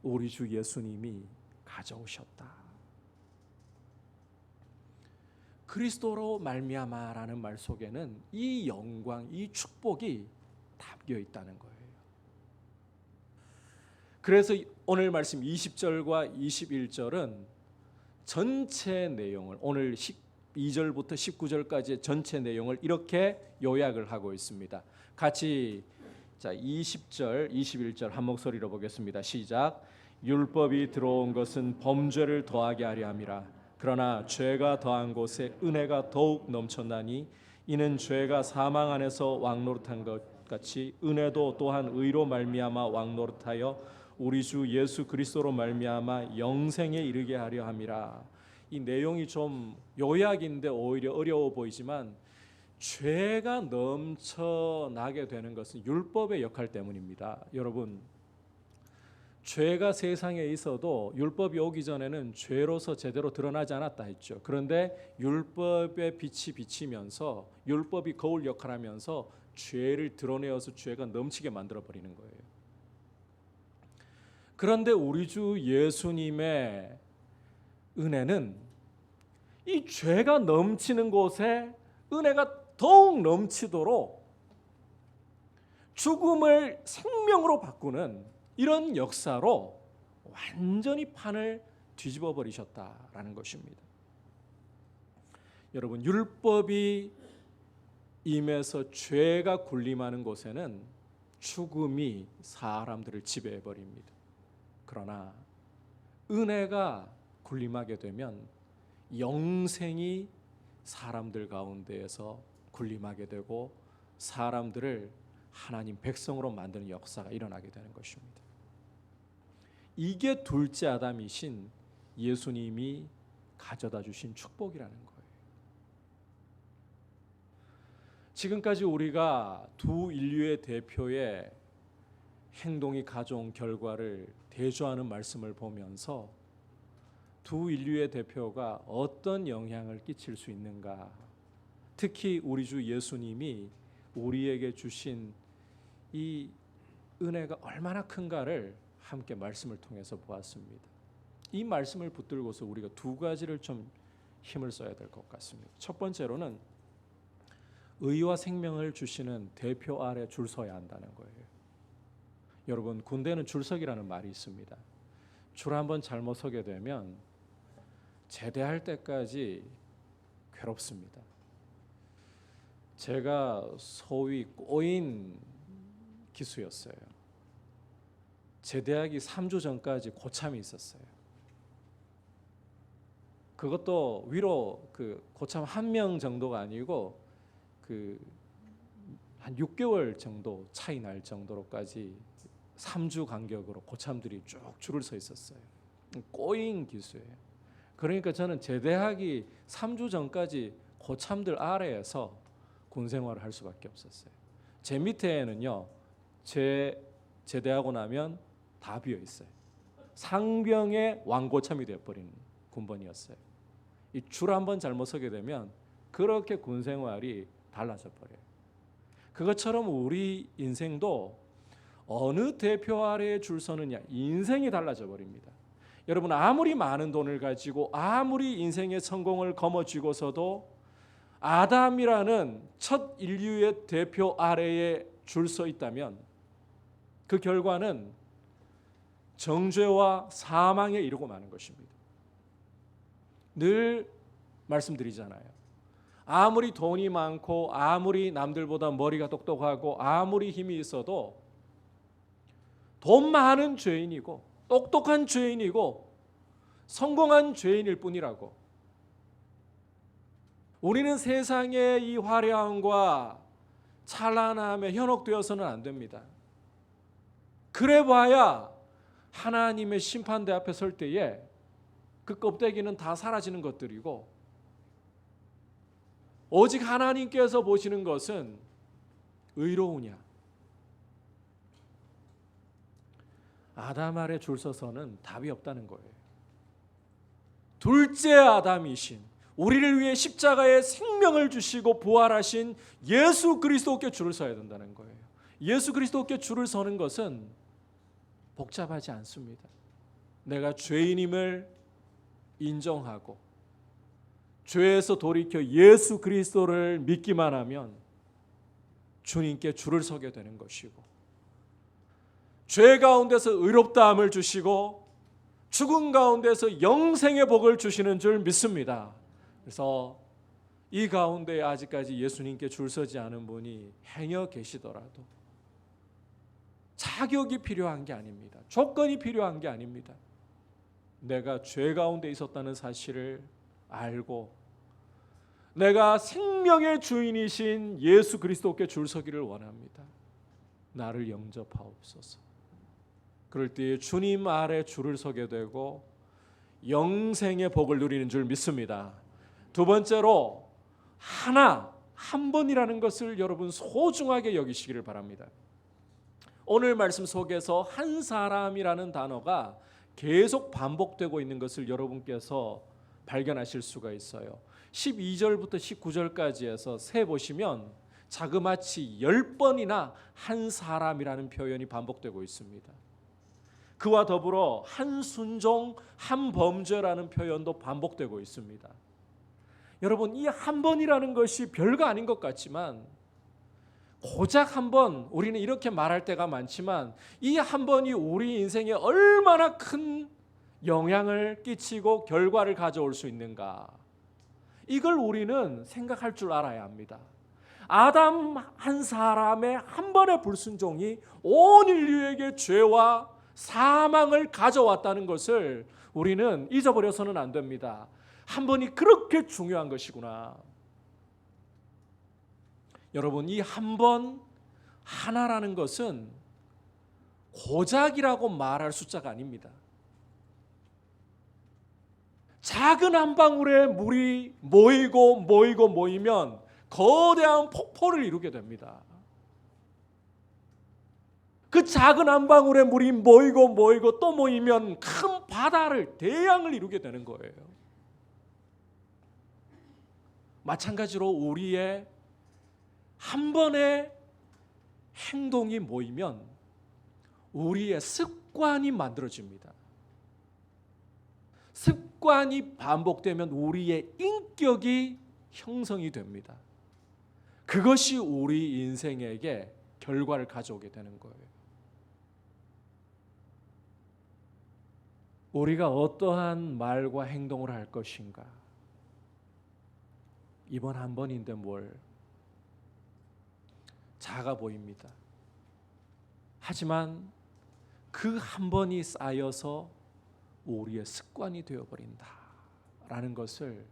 우리 주 예수님이 가져오셨다. 그리스도로 말미암아라는 말 속에는 이 영광, 이 축복이 담겨 있다는 거예요. 그래서 오늘 말씀 20절과 21절은 전체 내용을, 오늘 2절부터 19절까지의 전체 내용을 이렇게 요약을 하고 있습니다. 같이 20절, 21절 한 목소리로 보겠습니다. 시작. 율법이 들어온 것은 범죄를 더하게 하려 함이라. 그러나 죄가 더한 곳에 은혜가 더욱 넘쳤나니 이는 죄가 사망 안에서 왕노릇한 것 같이 은혜도 또한 의로 말미암아 왕노릇하여 우리 주 예수 그리스도로 말미암아 영생에 이르게 하려 함이라. 이 내용이 좀 요약인데 오히려 어려워 보이지만 죄가 넘쳐나게 되는 것은 율법의 역할 때문입니다. 여러분, 죄가 세상에 있어도 율법이 오기 전에는 죄로서 제대로 드러나지 않았다 했죠. 그런데 율법의 빛이 비치면서 율법이 거울 역할하면서 죄를 드러내어서 죄가 넘치게 만들어 버리는 거예요. 그런데 우리 주 예수님의 은혜는 이 죄가 넘치는 곳에 은혜가 더욱 넘치도록 죽음을 생명으로 바꾸는 이런 역사로 완전히 판을 뒤집어 버리셨다라는 것입니다. 여러분, 율법이 임해서 죄가 군림하는 곳에는 죽음이 사람들을 지배해 버립니다. 그러나 은혜가 군림하게 되면 영생이 사람들 가운데에서 군림하게 되고 사람들을 하나님 백성으로 만드는 역사가 일어나게 되는 것입니다. 이게 둘째 아담이신 예수님이 가져다 주신 축복이라는 거예요. 지금까지 우리가 두 인류의 대표의 행동이 가져온 결과를 대조하는 말씀을 보면서 두 인류의 대표가 어떤 영향을 끼칠 수 있는가, 특히 우리 주 예수님이 우리에게 주신 이 은혜가 얼마나 큰가를 함께 말씀을 통해서 보았습니다. 이 말씀을 붙들고서 우리가 두 가지를 좀 힘을 써야 될 것 같습니다. 첫 번째로는 의와 생명을 주시는 대표 아래 줄 서야 한다는 거예요. 여러분, 군대는 줄서기라는 말이 있습니다. 줄 한번 잘못 서게 되면 제대할 때까지 괴롭습니다. 제가 소위 꼬인 기수였어요. 제대하기 3주 전까지 고참이 있었어요. 그것도 위로 고참 1명 정도가 아니고 한 6개월 정도 차이 날 정도로까지 3주 간격으로 고참들이 쭉 줄을 서 있었어요. 꼬인 기수예요. 그러니까 저는 제대하기 3주 전까지 고참들 아래에서 군 생활을 할 수밖에 없었어요. 제 밑에는요, 제대하고 나면 다 비어 있어요. 상병의 왕고참이 되어버린 군번이었어요. 이 줄 한번 잘못 서게 되면 그렇게 군 생활이 달라져 버려요. 그것처럼 우리 인생도 어느 대표 아래에 줄 서느냐, 인생이 달라져 버립니다. 여러분, 아무리 많은 돈을 가지고 아무리 인생의 성공을 거머쥐고서도 아담이라는 첫 인류의 대표 아래에 줄 서 있다면 그 결과는 정죄와 사망에 이르고 마는 것입니다. 늘 말씀드리잖아요. 아무리 돈이 많고 아무리 남들보다 머리가 똑똑하고 아무리 힘이 있어도 돈 많은 죄인이고 똑똑한 죄인이고 성공한 죄인일 뿐이라고. 우리는 세상의 이 화려함과 찬란함에 현혹되어서는 안 됩니다. 그래봐야 하나님의 심판대 앞에 설 때에 그 껍데기는 다 사라지는 것들이고, 오직 하나님께서 보시는 것은 의로우냐. 아담 아래 줄 서서는 답이 없다는 거예요. 둘째 아담이신, 우리를 위해 십자가에 생명을 주시고 부활하신 예수 그리스도께 줄을 서야 된다는 거예요. 예수 그리스도께 줄을 서는 것은 복잡하지 않습니다. 내가 죄인임을 인정하고 죄에서 돌이켜 예수 그리스도를 믿기만 하면 주님께 줄을 서게 되는 것이고, 죄 가운데서 의롭다함을 주시고 죽음 가운데서 영생의 복을 주시는 줄 믿습니다. 그래서 이 가운데 아직까지 예수님께 줄 서지 않은 분이 행여 계시더라도 자격이 필요한 게 아닙니다. 조건이 필요한 게 아닙니다. 내가 죄 가운데 있었다는 사실을 알고 내가 생명의 주인이신 예수 그리스도께 줄 서기를 원합니다. 나를 영접하옵소서. 그럴 때에 주님 아래 줄을 서게 되고 영생의 복을 누리는 줄 믿습니다. 두 번째로, 한 번이라는 것을 여러분 소중하게 여기시기를 바랍니다. 오늘 말씀 속에서 한 사람이라는 단어가 계속 반복되고 있는 것을 여러분께서 발견하실 수가 있어요. 12절부터 19절까지 해서 세보시면 자그마치 10번이나 한 사람이라는 표현이 반복되고 있습니다. 그와 더불어 한 순종, 한 범죄라는 표현도 반복되고 있습니다. 여러분, 이 한 번이라는 것이 별거 아닌 것 같지만 고작 한 번, 우리는 이렇게 말할 때가 많지만 이 한 번이 우리 인생에 얼마나 큰 영향을 끼치고 결과를 가져올 수 있는가, 이걸 우리는 생각할 줄 알아야 합니다. 아담 한 사람의 한 번의 불순종이 온 인류에게 죄와 사망을 가져왔다는 것을 우리는 잊어버려서는 안 됩니다. 한 번이 그렇게 중요한 것이구나. 여러분, 이 한 번 하나라는 것은 고작이라고 말할 숫자가 아닙니다. 작은 한 방울의 물이 모이면 거대한 폭포를 이루게 됩니다. 그 작은 한 방울의 물이 모이고 또 모이면 큰 바다를, 대양을 이루게 되는 거예요. 마찬가지로 우리의 한 번의 행동이 모이면 우리의 습관이 만들어집니다. 습관이 반복되면 우리의 인격이 형성이 됩니다. 그것이 우리 인생에게 결과를 가져오게 되는 거예요. 우리가 어떠한 말과 행동을 할 것인가? 이번 한 번인데 뭘? 작아 보입니다. 하지만 그 한 번이 쌓여서 우리의 습관이 되어버린다라는 것을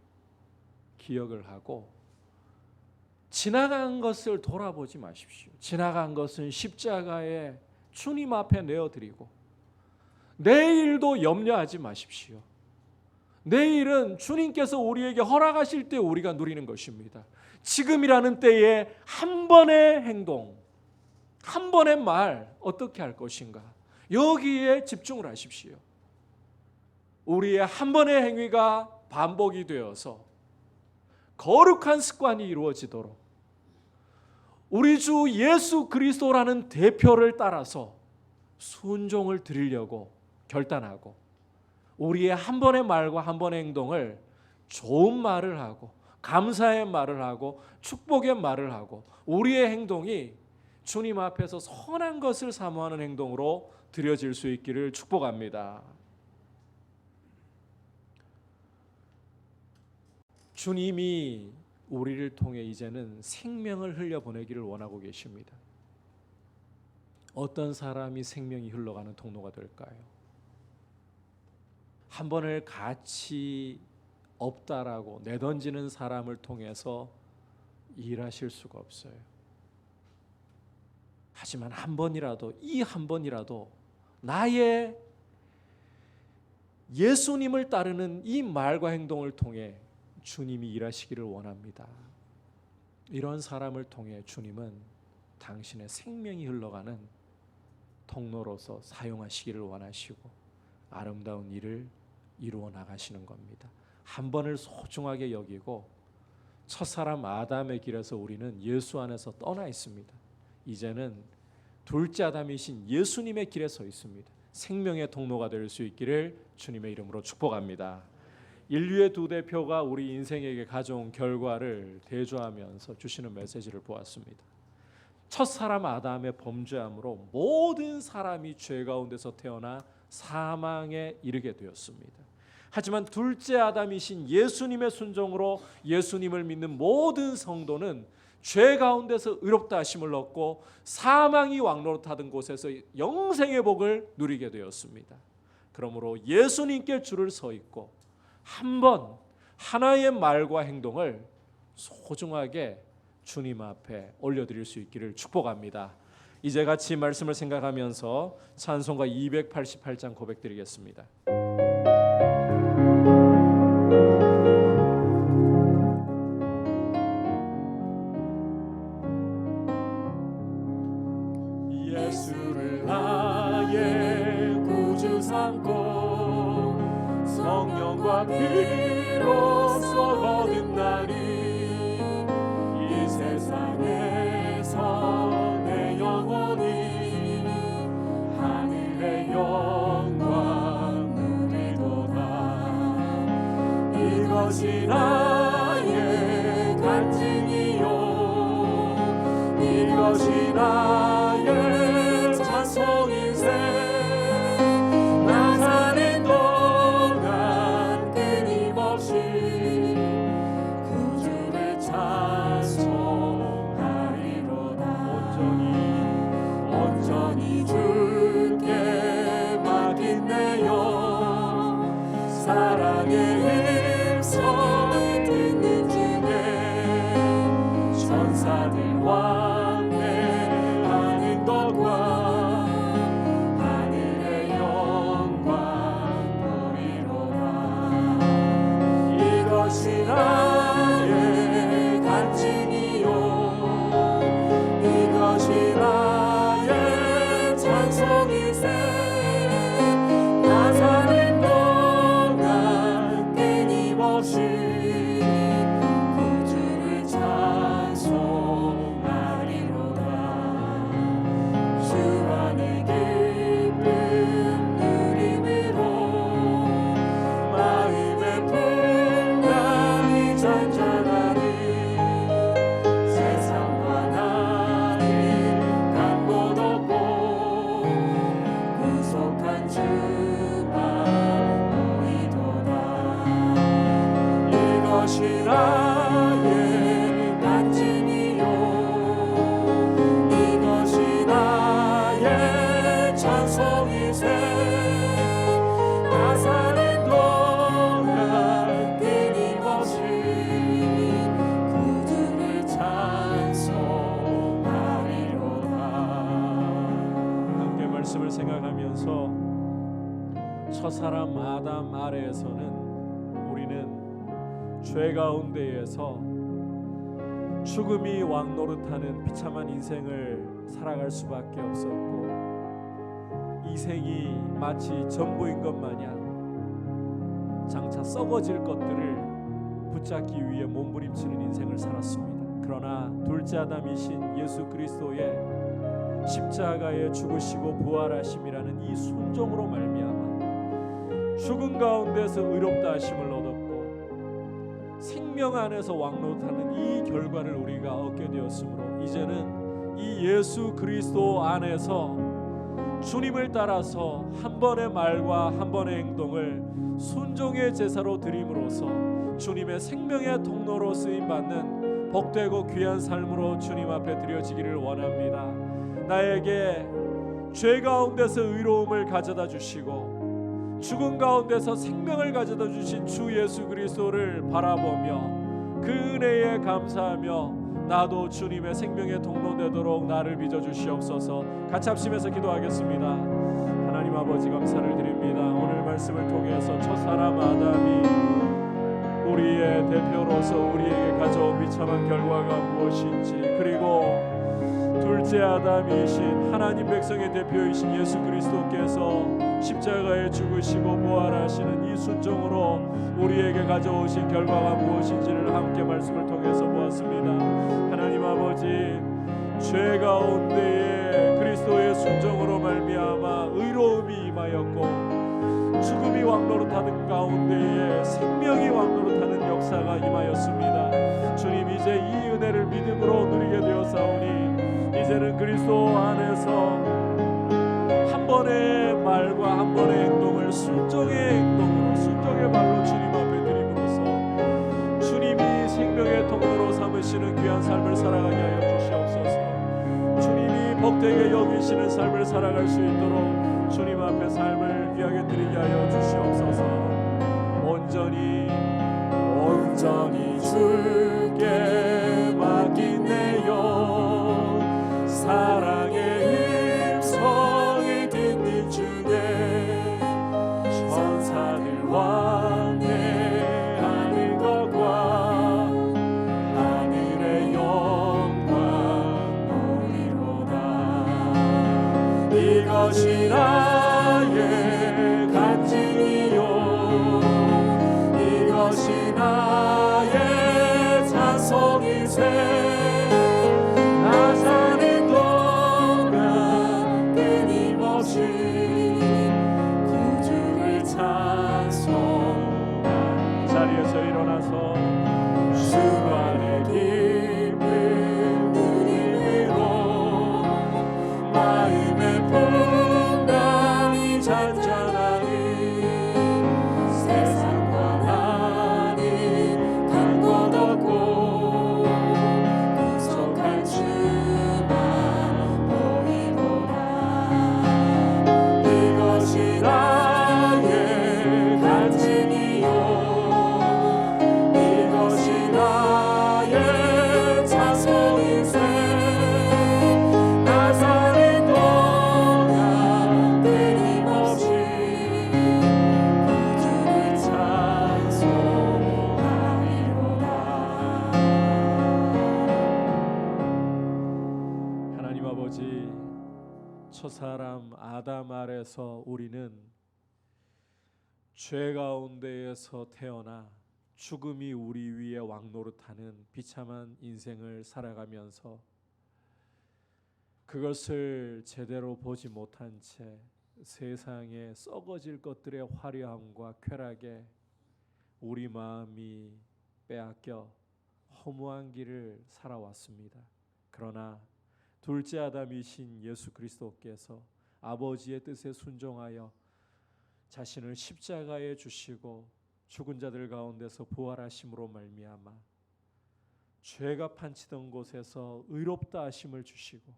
기억을 하고, 지나간 것을 돌아보지 마십시오. 지나간 것은 십자가에 주님 앞에 내어드리고 내일도 염려하지 마십시오. 내일은 주님께서 우리에게 허락하실 때 우리가 누리는 것입니다. 지금이라는 때에 한 번의 행동, 한 번의 말 어떻게 할 것인가, 여기에 집중을 하십시오. 우리의 한 번의 행위가 반복이 되어서 거룩한 습관이 이루어지도록 우리 주 예수 그리스도라는 대표를 따라서 순종을 드리려고 결단하고, 우리의 한 번의 말과 한 번의 행동을 좋은 말을 하고 감사의 말을 하고 축복의 말을 하고, 우리의 행동이 주님 앞에서 선한 것을 사모하는 행동으로 드려질 수 있기를 축복합니다. 주님이 우리를 통해 이제는 생명을 흘려보내기를 원하고 계십니다. 어떤 사람이 생명이 흘러가는 통로가 될까요? 한 번을 가치 없다라고 내던지는 사람을 통해서 일하실 수가 없어요. 하지만 한 번이라도, 이 한 번이라도 나의 예수님을 따르는 이 말과 행동을 통해 주님이 일하시기를 원합니다. 이런 사람을 통해 주님은 당신의 생명이 흘러가는 통로로서 사용하시기를 원하시고 아름다운 일을 이루어 나가시는 겁니다. 한 번을 소중하게 여기고 첫사람 아담의 길에서 우리는 예수 안에서 떠나 있습니다. 이제는 둘째 아담이신 예수님의 길에 서 있습니다. 생명의 통로가 될 수 있기를 주님의 이름으로 축복합니다. 인류의 두 대표가 우리 인생에게 가져온 결과를 대조하면서 주시는 메시지를 보았습니다. 첫사람 아담의 범죄함으로 모든 사람이 죄 가운데서 태어나 사망에 이르게 되었습니다. 하지만 둘째 아담이신 예수님의 순종으로 예수님을 믿는 모든 성도는 죄 가운데서 의롭다 하심을 얻고 사망이 왕노릇하던 곳에서 영생의 복을 누리게 되었습니다. 그러므로 예수님께 줄을 서 있고 한 번 하나의 말과 행동을 소중하게 주님 앞에 올려드릴 수 있기를 축복합니다. 이제 같이 말씀을 생각하면서 찬송가 288장 고백드리겠습니다. 예수를 나의 구주 삼고 성령과 피로써 얻은 날이 이 세상에서 내 영혼이 하늘의 영광 누리도다. 이것이 나의 간증이요 이것이 나의 찬송일세 나 사는 동안 끊임없이 구주를 찬송하리로다. 온전히 주께 맡긴 내 영 사랑의 음성 듣는 중에 천사들 왕래하는 것과 하늘의 영광 보리로다. 이것이 나의 간증이요 이것이 나의 찬송일세 나 사는 동안 끊임없이 구주를 찬송하리로다. 주 안에 기쁨 누림으로 마음의 풍랑이 잔잔하니 세상과 나를 간 곳 없고 구속한 주만 보이도다. 이것이 나의 간증이요 이것이 나의 찬송일세 나 사는 동안 끊임없이 구주를 찬송하리로다. 함께 말씀을 생각하면서 첫사람 아담 아래에서는 우리는 죄 가운데에서 죽음이 왕노릇하는 비참한 인생을 살아갈 수밖에 없었고 이 생이 마치 전부인 것 마냥 장차 썩어질 것들을 붙잡기 위해 몸부림치는 인생을 살았습니다. 그러나 둘째 아담이신 예수 그리스도의 십자가에 죽으시고 부활하심이라는 이 순종으로 말미암아 죽음 가운데서 의롭다 하심을 얻었고 생명 안에서 왕노릇하는 이 결과를 우리가 얻게 되었으므로 이제는 이 예수 그리스도 안에서 주님을 따라서 한 번의 말과 한 번의 행동을 순종의 제사로 드림으로써 주님의 생명의 통로로 쓰임받는 복되고 귀한 삶으로 주님 앞에 드려지기를 원합니다. 나에게 죄 가운데서 의로움을 가져다 주시고 죽음 가운데서 생명을 가져다 주신 주 예수 그리스도를 바라보며 그 은혜에 감사하며 나도 주님의 생명의 통로 되도록 나를 빚어 주시옵소서. 같이 합심해서 기도하겠습니다. 하나님 아버지 감사를 드립니다. 오늘 말씀을 통해서 첫사람 아담이 우리의 대표로서 우리에게 가져온 비참한 결과가 무엇인지 그리고 둘째 아담이신 하나님 백성의 대표이신 예수 그리스도께서 십자가에 죽으시고 부활하시는 이 순종으로 우리에게 가져오신 결과가 무엇인지를 함께 말씀을 통해서 보았습니다. 하나님 아버지 죄 가운데에 그리스도의 순종으로 말미암아 의로움이 임하였고 죽음이 왕노릇하는 가운데에 생명이 왕노릇하는 역사가 임하였습니다. 주님 이제 이 은혜를 믿음으로 누리게 되었사오니 이제는 그리스도 안에서 한 번의 말과 한 번의 행동을 순종의 행동으로 순종의 말로 주님 앞에 드림으로써 주님이 생명의 통로로 삼으시는 귀한 삶을 살아가게 하여 주시옵소서. 주님이 복되게 여기시는 삶을 살아갈 수 있도록 주님 앞에 삶을 귀하게 드리게 하여 주시옵소서. 온전히 주께 맡긴 내 영 사랑의 음성을 듣는 중에 천사들 왕래하는 것과 하늘의 영광 보리로다. 이것이 나의 간증이요 이것이 나의 찬송일세 나 사는 동안 끊임없이 구주를 찬송하리. 자리에서 일어나서 주 안에 기쁨 누림으로 첫사람 아담 아래서 우리는 죄 가운데에서 태어나 죽음이 우리 위에 왕노릇하는 비참한 인생을 살아가면서 그것을 제대로 보지 못한 채 세상에 썩어질 것들의 화려함과 쾌락에 우리 마음이 빼앗겨 허무한 길을 살아왔습니다. 그러나 둘째 아담이신 예수 그리스도께서 아버지의 뜻에 순종하여 자신을 십자가에 주시고 죽은 자들 가운데서 부활하심으로 말미암아 죄가 판치던 곳에서 의롭다 하심을 주시고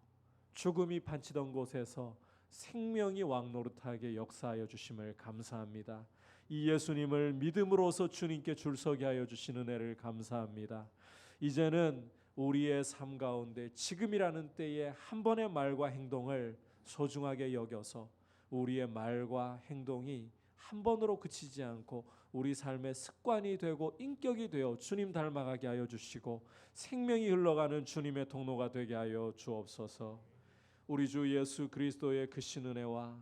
죽음이 판치던 곳에서 생명이 왕노릇하게 역사하여 주심을 감사합니다. 이 예수님을 믿음으로써 주님께 줄서게 하여 주신 은혜를 감사합니다. 이제는 우리의 삶 가운데 지금이라는 때에 한 번의 말과 행동을 소중하게 여겨서 우리의 말과 행동이 한 번으로 그치지 않고 우리 삶의 습관이 되고 인격이 되어 주님 닮아가게 하여 주시고 생명이 흘러가는 주님의 통로가 되게 하여 주옵소서. 우리 주 예수 그리스도의 크신 은혜와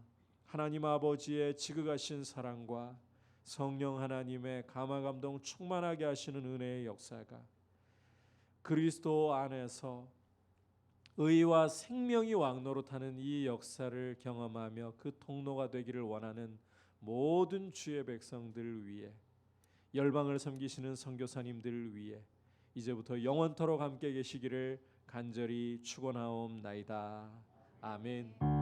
하나님 아버지의 지극하신 사랑과 성령 하나님의 감화 감동 충만하게 하시는 은혜의 역사가 그리스도 안에서 의와 생명이 왕노릇하는 이 역사를 경험하며 그 통로가 되기를 원하는 모든 주의 백성들 위해 열방을 섬기시는 선교사님들 위해 이제부터 영원토록 함께 계시기를 간절히 축원하옵나이다. 아멘.